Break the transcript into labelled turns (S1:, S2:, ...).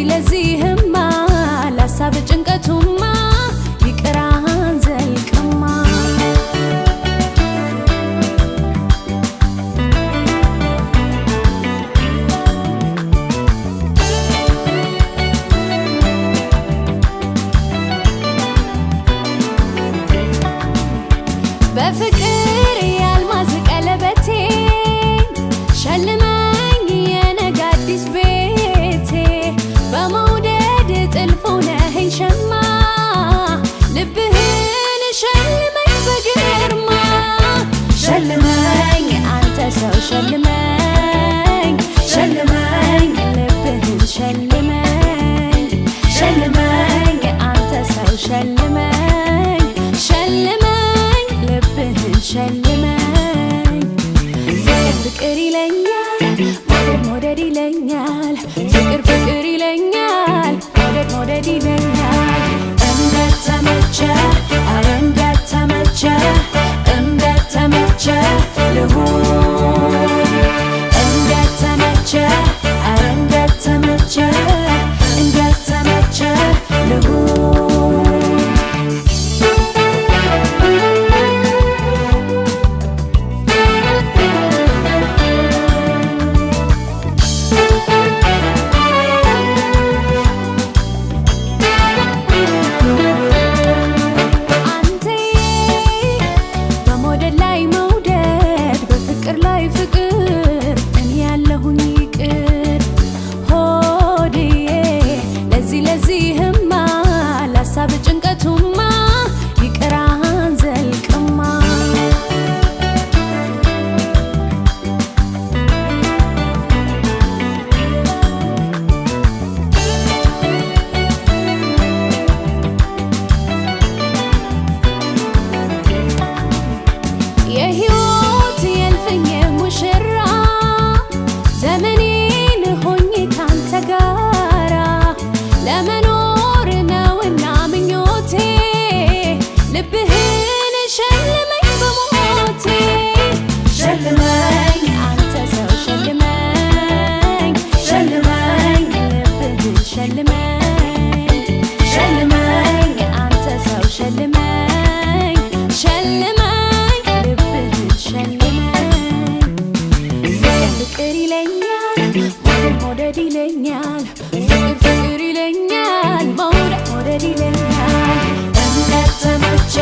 S1: ለዚህማ ላሳብ ጭንቀቱማ ይቅራን ዘልቅማ በፍቅር ያልማዝ ቀለበቴ ሸልመኝ የነገ አዲስ ቤቴ በመውደድ ጥልፍ ሆነኸኝ ሸማ ልብህን ሸልመኝ በግርማ ሸልመኝ አንተ ሰው ሸልመኝ ሸልመኝ ልብህን ሸልመኝ ሸልመኝ አንተ ሰው ሸልመኝ ሸልመኝ ልብህን ሸልመኝ ፍቅር ይለኛል መውደድ መውደድ ይለኛል ፍቅር ፍቅር ይለኛል መውደድ መውደድ ይለኛል እንደተመቸ ኧረ እንደተመቸ እንደተመቸ ልሁን እንደተመቸ ኧረ እንደተመቸ እንደተመቸ ልሁን ለዚህማ ላሳብ ጭንቀቱማ ይቅራን ዘልቅማ የሕይወት የልፍኝ ሙሽራ ዘመኔን ሆኜ ካንተ ጋራ ለመኖር ነውና ምኞቴ ልብህን ሸልመኝ በሞቴ ሸልመኝ አንተ ሰው ሸልመኝ ሸልመኝ ልብህን ሸልመኝ ሸልመኝ አንተ ሰው ሸልመኝ ሸልመኝ ልብህን ሸልመኝ ፍቅር ይለኛል መውደድ መውደድ ይለኛል ፍቅር ፍቅር ይለኛል መውደድ መውደድ ይለኛል እንደተመቸ